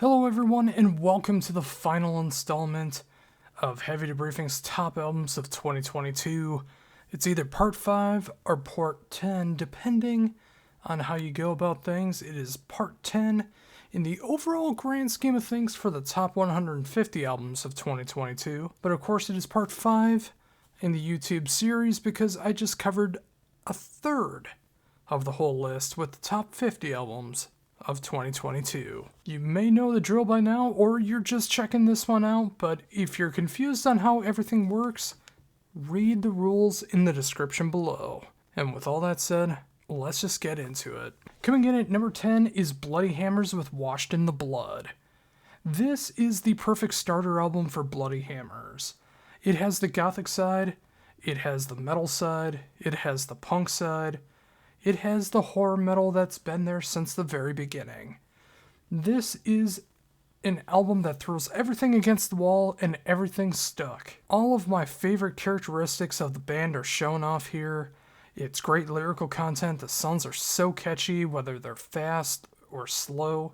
Hello everyone and welcome to the final installment of Heavy Debriefings Top Albums of 2022. It's either part 5 or part 10 depending on how you go about things. It is part 10 in the overall grand scheme of things for the top 150 albums of 2022. But of course it is part 5 in the YouTube series because I just covered a third of the whole list with the top 50 albums of 2022. You may know the drill by now, or you're just checking this one out, but if you're confused on how everything works, read the rules in the description below. And with all that said, let's just get into it. Coming in at number 10 is Bloody Hammers with Washed in the Blood. This is the perfect starter album for Bloody Hammers. It has the gothic side, it has the metal side, it has the punk side, it has the horror metal that's been there since the very beginning. This is an album that throws everything against the wall and everything's stuck. All of my favorite characteristics of the band are shown off here. It's great lyrical content. The songs are so catchy, whether they're fast or slow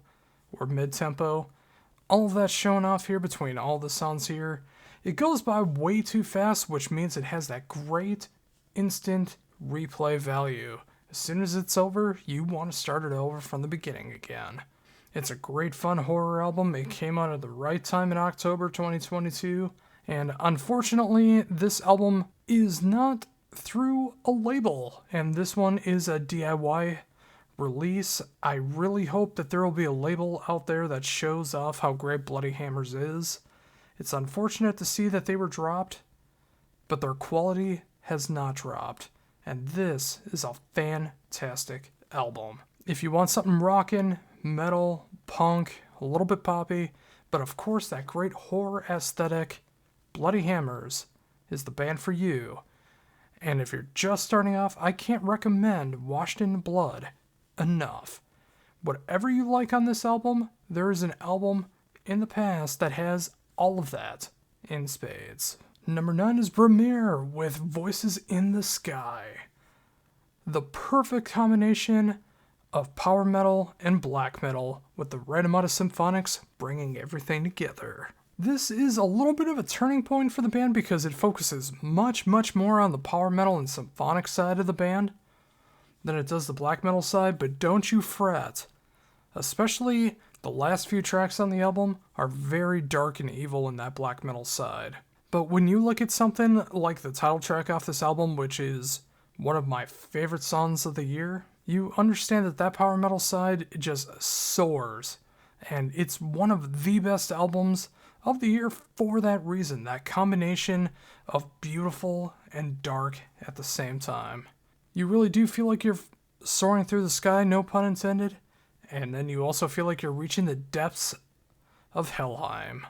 or mid-tempo. All of that's shown off here between all the songs here. It goes by way too fast, which means it has that great instant replay value. As soon as it's over, you want to start it over from the beginning again. It's a great fun horror album. It came out at the right time in October 2022. And unfortunately, this album is not through a label. And this one is a DIY release. I really hope that there will be a label out there that shows off how great Bloody Hammers is. It's unfortunate to see that they were dropped, but their quality has not dropped. And this is a fantastic album. If you want something rockin', metal, punk, a little bit poppy, but of course that great horror aesthetic, Bloody Hammers is the band for you. And if you're just starting off, I can't recommend Washed in Blood enough. Whatever you like on this album, there is an album in the past that has all of that in spades. Number 9 is Premiere with Voices in the Sky. The perfect combination of power metal and black metal with the right amount of symphonics bringing everything together. This is a little bit of a turning point for the band because it focuses much more on the power metal and symphonic side of the band than it does the black metal side, but don't you fret. Especially the last few tracks on the album are very dark and evil in that black metal side. But when you look at something like the title track off this album, which is one of my favorite songs of the year, you understand that that power metal side just soars. And it's one of the best albums of the year for that reason. That combination of beautiful and dark at the same time. You really do feel like you're soaring through the sky, no pun intended. And then you also feel like you're reaching the depths of Helheim.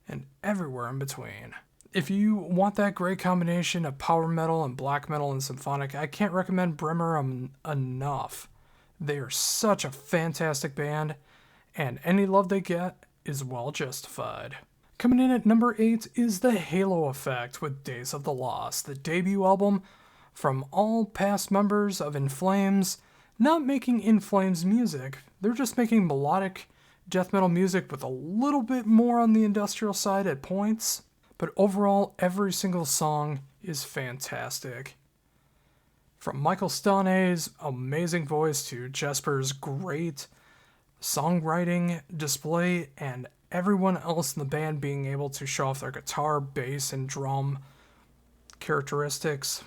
And everywhere in between. If you want that great combination of power metal and black metal and symphonic, I can't recommend Bremer enough. They are such a fantastic band, and any love they get is well justified. Coming in at number 8 is The Halo Effect with Days of the Lost, the debut album from all past members of In Flames, not making In Flames music. They're just making melodic death metal music with a little bit more on the industrial side at points. But overall, every single song is fantastic. From Michael Stanne's amazing voice to Jesper's great songwriting display and everyone else in the band being able to show off their guitar, bass, and drum characteristics.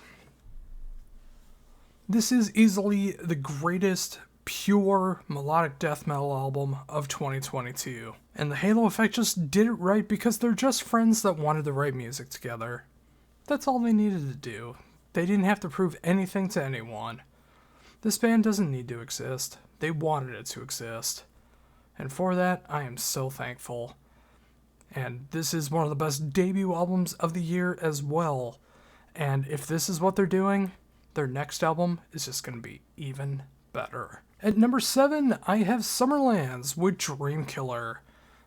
This is easily the greatest pure melodic death metal album of 2022. And the Halo Effect just did it right because they're just friends that wanted to write music together. That's all they needed to do. They didn't have to prove anything to anyone. This band doesn't need to exist. They wanted it to exist. And for that, I am so thankful. And this is one of the best debut albums of the year as well. And if this is what they're doing, their next album is just going to be even better. At number 7, I have Summerlands with Dreamkiller.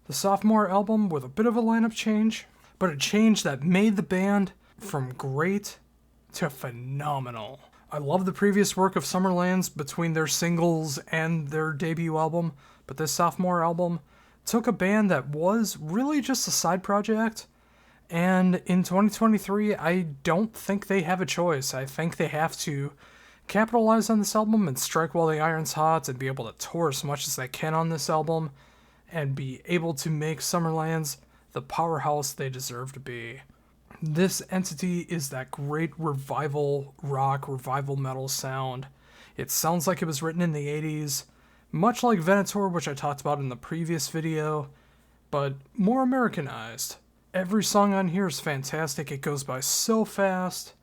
The sophomore album with a bit of a lineup change, but a change that made the band from great to phenomenal. I love the previous work of Summerlands between their singles and their debut album, but this sophomore album, took a band that was really just a side project, and in 2023, I don't think they have a choice. I think they have to capitalize on this album and strike while the iron's hot and be able to tour as much as they can on this album and be able to make Summerlands the powerhouse they deserve to be. This entity is that great revival rock, revival metal sound. It sounds like it was written in the 80s, much like Venator, which I talked about in the previous video, but more Americanized. Every song on here is fantastic. It goes by so fast.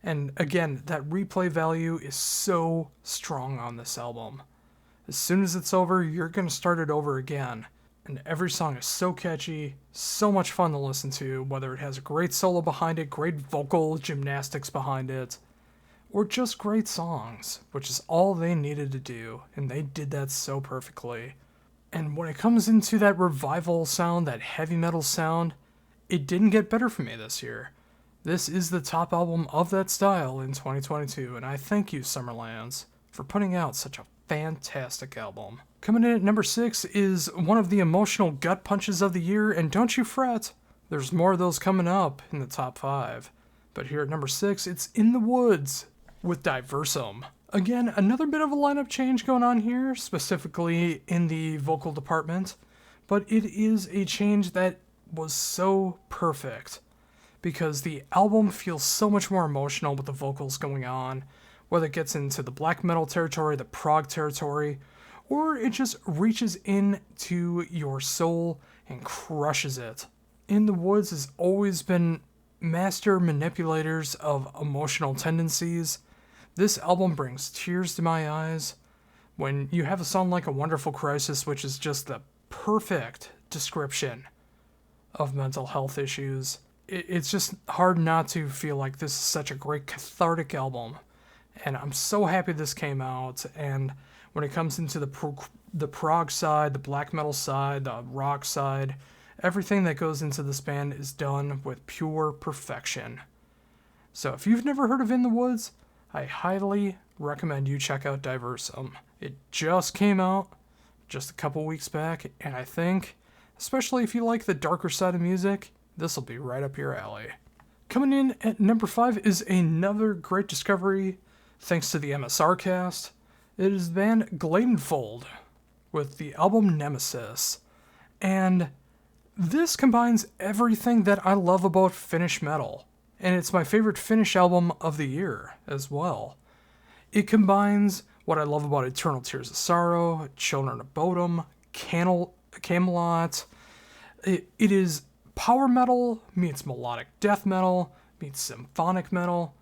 And again, that replay value is so strong on this album. As soon as it's over, you're going to start it over again. And every song is so catchy, so much fun to listen to, whether it has a great solo behind it, great vocal gymnastics behind it, or just great songs, which is all they needed to do, and they did that so perfectly. And when it comes into that revival sound, that heavy metal sound, it didn't get better for me this year. This is the top album of that style in 2022, and I thank you, Summerlands, for putting out such a fantastic album. Coming in at number 6 is one of the emotional gut punches of the year, and don't you fret, there's more of those coming up in the top 5. But here at number 6, it's In the Woods with Diversum. Again, another bit of a lineup change going on here, specifically in the vocal department, but it is a change that was so perfect because the album feels so much more emotional with the vocals going on, whether it gets into the black metal territory, the prog territory, or it just reaches into your soul and crushes it. In the Woods has always been master manipulators of emotional tendencies. This album brings tears to my eyes. When you have a song like A Wonderful Crisis, which is just the perfect description of mental health issues, it's just hard not to feel like this is such a great cathartic album. And I'm so happy this came out. And when it comes into the prog side, the black metal side, the rock side, everything that goes into this band is done with pure perfection. So if you've never heard of In the Woods, I highly recommend you check out Diversum. It just came out just a couple weeks back, and I think, especially if you like the darker side of music, this will be right up your alley. Coming in at number 5 is another great discovery, thanks to the MSR cast. It is the band Gladenfold with the album Nemesis. And this combines everything that I love about Finnish metal. And it's my favorite Finnish album of the year as well. It combines what I love about Eternal Tears of Sorrow, Children of Bodom, Camelot. It is power metal meets melodic death metal meets symphonic metal,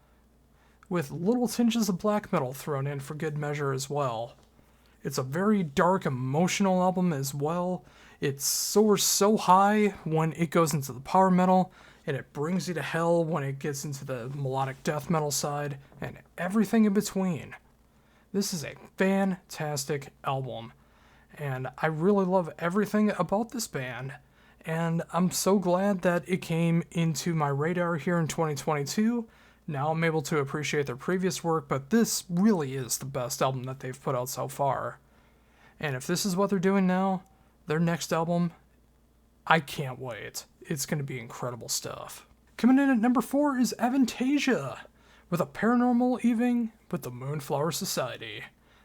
with little tinges of black metal thrown in for good measure as well. It's a very dark, emotional album as well. It soars so high when it goes into the power metal, and it brings you to hell when it gets into the melodic death metal side, and everything in between. This is a fantastic album, and I really love everything about this band, and I'm so glad that it came into my radar here in 2022. Now I'm able to appreciate their previous work, but this really is the best album that they've put out so far. And if this is what they're doing now, their next album, I can't wait. It's going to be incredible stuff. Coming in at number 4 is Avantasia, with a paranormal evening with the Moonflower Society.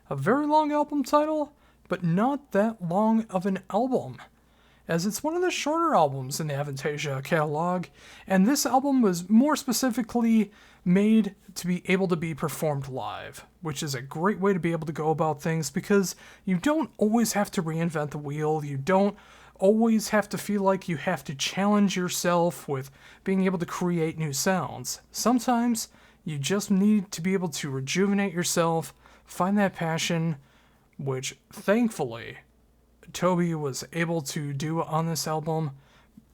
A very long album title, but not that long of an album, as it's one of the shorter albums in the Avantasia catalog, and this album was more specifically made to be able to be performed live, which is a great way to be able to go about things because you don't always have to reinvent the wheel, you don't always have to feel like you have to challenge yourself with being able to create new sounds. Sometimes you just need to be able to rejuvenate yourself, find that passion, which thankfully Toby was able to do on this album.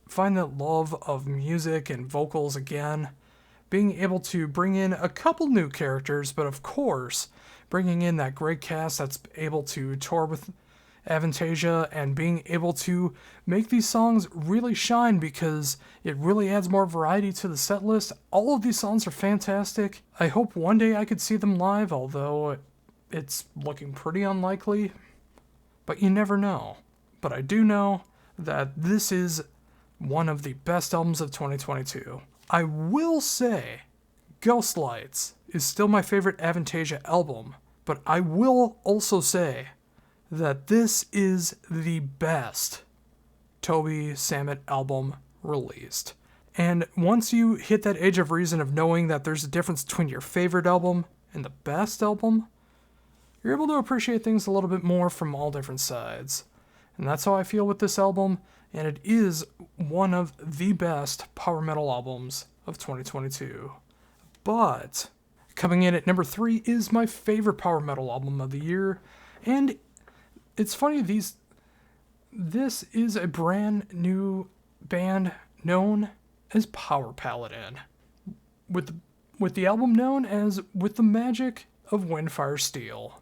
Find that love of music and vocals again. Being able to bring in a couple new characters, but of course, bringing in that great cast that's able to tour with Avantasia and being able to make these songs really shine because it really adds more variety to the set list. All of these songs are fantastic. I hope one day I could see them live, although it's looking pretty unlikely. But you never know. But I do know that this is one of the best albums of 2022. I will say Ghost Lights is still my favorite Avantasia album, but I will also say that this is the best Toby Sammet album released. And once you hit that age of reason of knowing that there's a difference between your favorite album and the best album, you're able to appreciate things a little bit more from all different sides. And that's how I feel with this album, and it is one of the best power metal albums of 2022. But coming in at number 3 is my favorite power metal album of the year, and it's funny, this is a brand new band known as Power Paladin, with the album known as With the Magic of Windfire Steel.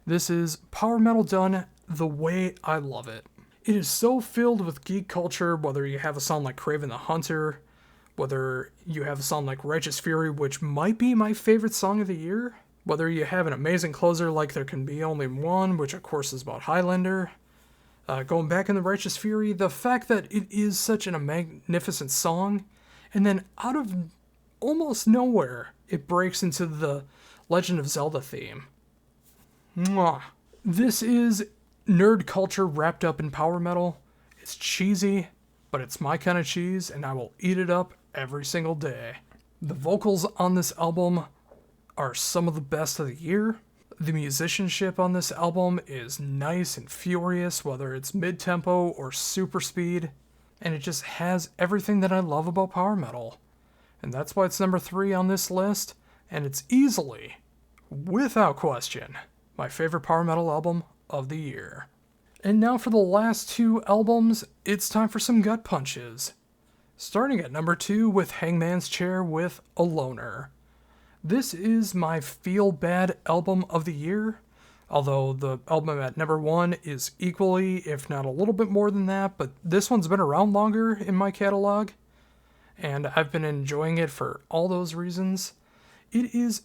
This is power metal done the way I love it. It is so filled with geek culture, whether you have a song like Craven the Hunter, whether you have a song like Righteous Fury, which might be my favorite song of the year, whether you have an amazing closer like There Can Be Only One, which of course is about Highlander. Going back in the Righteous Fury, the fact that it is such a magnificent song, and then out of almost nowhere, it breaks into the Legend of Zelda theme. Mwah. This is nerd culture wrapped up in power metal. It's cheesy, but it's my kind of cheese, and I will eat it up every single day. The vocals on this album are some of the best of the year. The musicianship on this album is nice and furious, whether it's mid-tempo or super speed, and it just has everything that I love about power metal. And that's why it's number 3 on this list, and it's easily, without question, my favorite power metal album of the year. And now for the last 2 albums, it's time for some gut punches. Starting at number 2 with Hangman's Chair with A Loner. This is my feel-bad album of the year, although the album at number 1 is equally, if not a little bit more than that, but this one's been around longer in my catalog, and I've been enjoying it for all those reasons. It is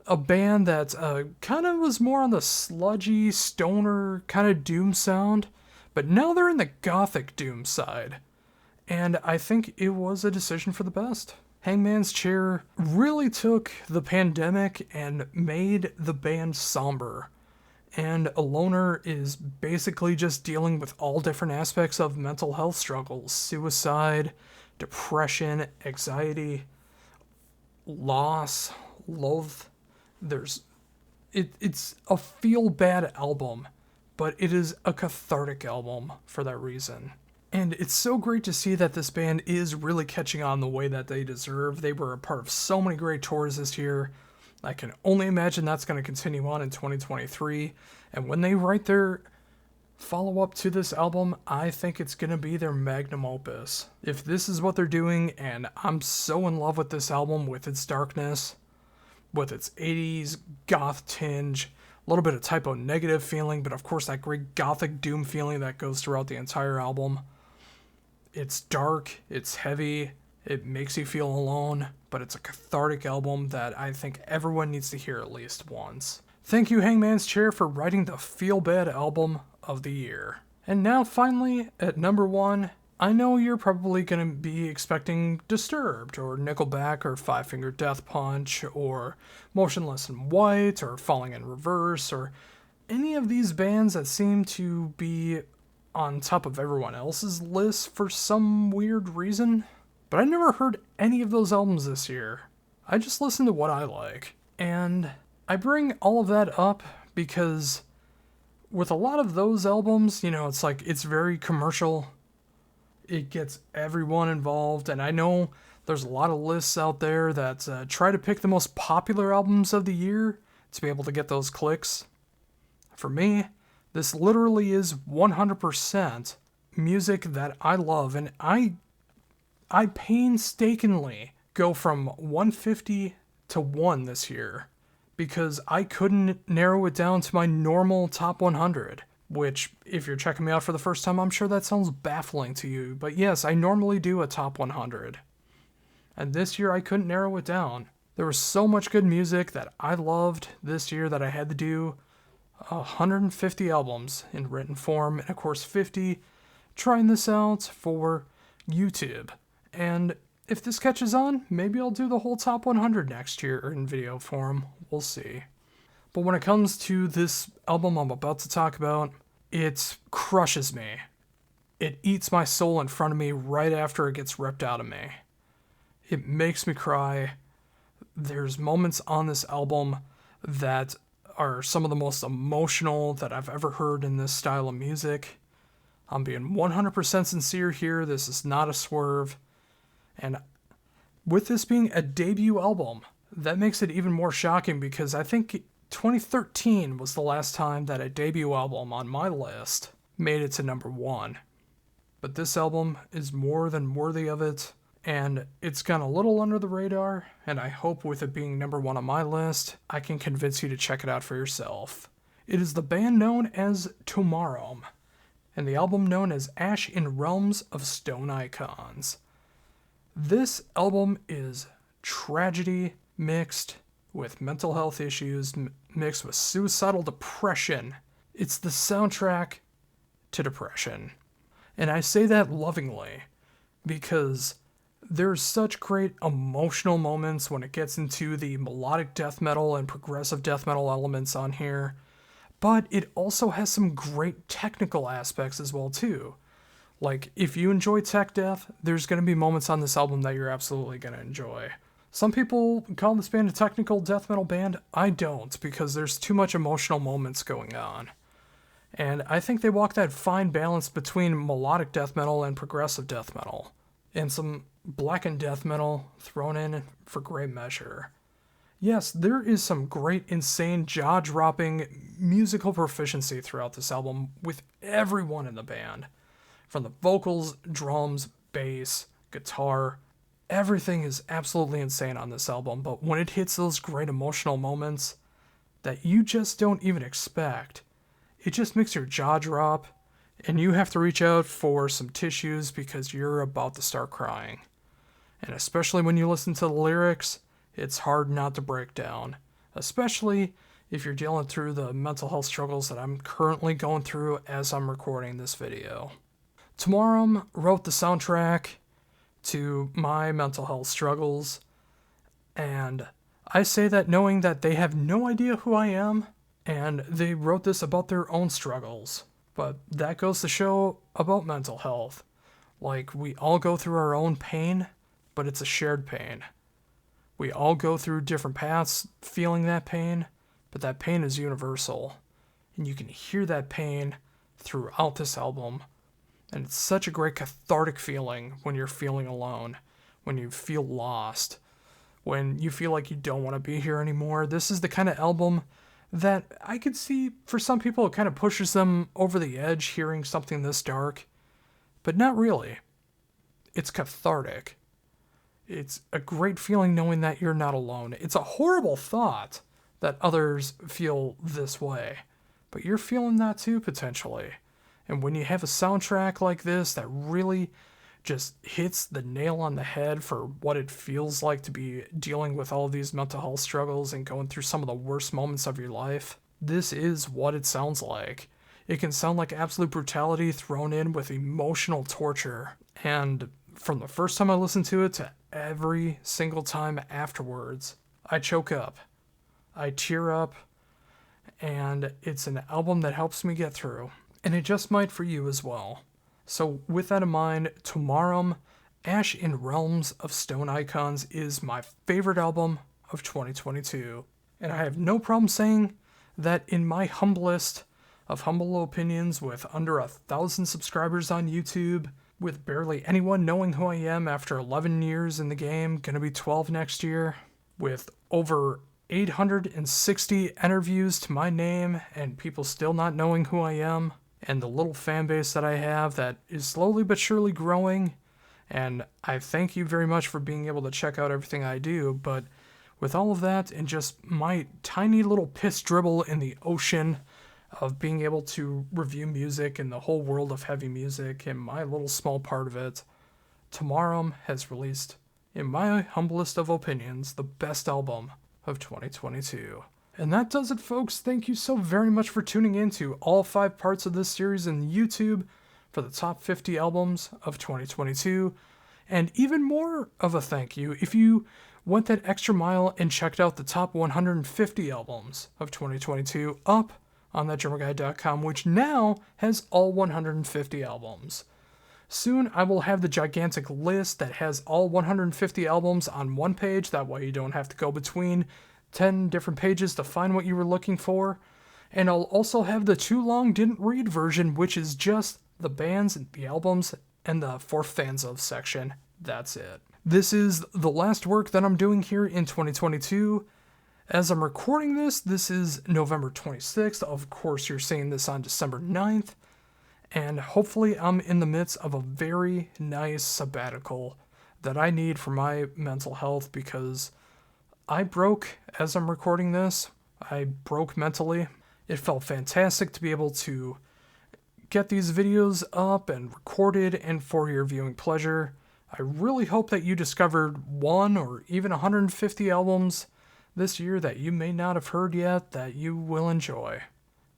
a band that kind of was more on the sludgy, stoner kind of doom sound, but now they're in the gothic doom side, and I think it was a decision for the best. Hangman's Chair really took the pandemic and made the band somber, and A Loner is basically just dealing with all different aspects of mental health struggles: suicide, depression, anxiety, loss, loath. It's a feel-bad album, but it is a cathartic album for that reason. And it's so great to see that this band is really catching on the way that they deserve. They were a part of so many great tours this year. I can only imagine that's going to continue on in 2023. And when they write their follow-up to this album, I think it's going to be their magnum opus. If this is what they're doing, and I'm so in love with this album, with its darkness, with its 80s goth tinge, a little bit of Typo Negative feeling, but of course that great gothic doom feeling that goes throughout the entire album. It's dark, it's heavy, it makes you feel alone, but it's a cathartic album that I think everyone needs to hear at least once. Thank you, Hangman's Chair, for writing the feel-bad album of the year. And now finally, at number 1, I know you're probably going to be expecting Disturbed, or Nickelback, or Five Finger Death Punch, or Motionless in White, or Falling in Reverse, or any of these bands that seem to be on top of everyone else's list for some weird reason. But I never heard any of those albums this year. I just listened to what I like. And I bring all of that up because with a lot of those albums, it's very commercial. It gets everyone involved, and I know there's a lot of lists out there that try to pick the most popular albums of the year to be able to get those clicks. For me, this literally is 100% music that I love, and I painstakingly go from 150 to 1 this year because I couldn't narrow it down to my normal top 100. Which, if you're checking me out for the first time, I'm sure that sounds baffling to you. But yes, I normally do a top 100. And this year I couldn't narrow it down. There was so much good music that I loved this year that I had to do 150 albums in written form. And of course 50 trying this out for YouTube. And if this catches on, maybe I'll do the whole top 100 next year in video form. We'll see. But when it comes to this album I'm about to talk about, it crushes me. It eats my soul in front of me right after it gets ripped out of me. It makes me cry. There's moments on this album that are some of the most emotional that I've ever heard in this style of music. I'm being 100% sincere here. This is not a swerve. And with this being a debut album, that makes it even more shocking because I think 2013 was the last time that a debut album on my list made it to number 1. But this album is more than worthy of it, and it's gone a little under the radar, and I hope with it being number 1 on my list, I can convince you to check it out for yourself. It is the band known as Tomorrow, and the album known as Ash in Realms of Stone Icons. This album is tragedy mixed with mental health issues, mixed with suicidal depression. It's the soundtrack to depression. And I say that lovingly because there's such great emotional moments when it gets into the melodic death metal and progressive death metal elements on here, but it also has some great technical aspects as well too. Like, if you enjoy tech death, there's going to be moments on this album that you're absolutely going to enjoy. Some people call this band a technical death metal band. I don't, because there's too much emotional moments going on. And I think they walk that fine balance between melodic death metal and progressive death metal. And some blackened death metal thrown in for great measure. Yes, there is some great, insane, jaw-dropping musical proficiency throughout this album with everyone in the band. From the vocals, drums, bass, guitar, everything is absolutely insane on this album, but when it hits those great emotional moments that you just don't even expect, it just makes your jaw drop, and you have to reach out for some tissues because you're about to start crying. And especially when you listen to the lyrics, it's hard not to break down, especially if you're dealing through the mental health struggles that I'm currently going through as I'm recording this video. Tomorrow wrote the soundtrack to my mental health struggles, and I say that knowing that they have no idea who I am, and they wrote this about their own struggles. But that goes to show about mental health. Like, we all go through our own pain, but it's a shared pain. We all go through different paths feeling that pain, but that pain is universal. And you can hear that pain throughout this album. And it's such a great cathartic feeling when you're feeling alone, when you feel lost, when you feel like you don't want to be here anymore. This is the kind of album that I could see for some people it kind of pushes them over the edge hearing something this dark, but not really. It's cathartic. It's a great feeling knowing that you're not alone. It's a horrible thought that others feel this way, but you're feeling that too potentially. And when you have a soundtrack like this that really just hits the nail on the head for what it feels like to be dealing with all of these mental health struggles and going through some of the worst moments of your life, this is what it sounds like. It can sound like absolute brutality thrown in with emotional torture. And from the first time I listened to it to every single time afterwards, I choke up. I tear up. And it's an album that helps me get through. And it just might for you as well. So with that in mind, Tomorrow, Ash in Realms of Stone Icons is my favorite album of 2022. And I have no problem saying that in my humblest of humble opinions, with under 1,000 subscribers on YouTube, with barely anyone knowing who I am after 11 years in the game, gonna be 12 next year, with over 860 interviews to my name and people still not knowing who I am, and the little fan base that I have that is slowly but surely growing, and I thank you very much for being able to check out everything I do, but with all of that and just my tiny little piss dribble in the ocean of being able to review music and the whole world of heavy music and my little small part of it, Tomorrow has released, in my humblest of opinions, the best album of 2022. And that does it, folks. Thank you so very much for tuning in to all 5 parts of this series on YouTube for the top 50 albums of 2022, and even more of a thank you if you went that extra mile and checked out the top 150 albums of 2022 up on thatdrummerguy.com, which now has all 150 albums. Soon I will have the gigantic list that has all 150 albums on one page, that way you don't have to go between 10 different pages to find what you were looking for. And I'll also have the too long didn't read version, which is just the bands, the albums, and the for fans of section. That's it. This is the last work that I'm doing here in 2022. As I'm recording this, this is November 26th. Of course, you're seeing this on December 9th. And hopefully I'm in the midst of a very nice sabbatical that I need for my mental health, because I broke as I'm recording this. I broke mentally. It felt fantastic to be able to get these videos up and recorded and for your viewing pleasure. I really hope that you discovered one or even 150 albums this year that you may not have heard yet that you will enjoy.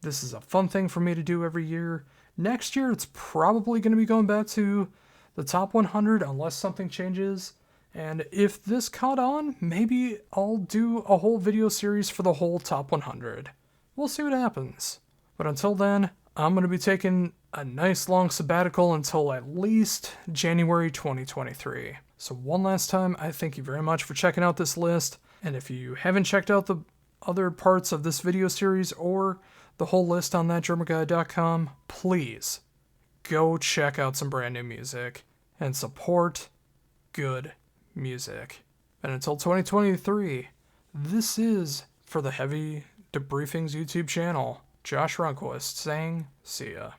This is a fun thing for me to do every year. Next year, it's probably going to be going back to the top 100 unless something changes. And if this caught on, maybe I'll do a whole video series for the whole top 100. We'll see what happens. But until then, I'm going to be taking a nice long sabbatical until at least January 2023. So one last time, I thank you very much for checking out this list. And if you haven't checked out the other parts of this video series or the whole list on thatdrummerguy.com, please go check out some brand new music and support good music. And until 2023, this is for the Heavy Debriefings YouTube channel, Josh Runquist saying, see ya.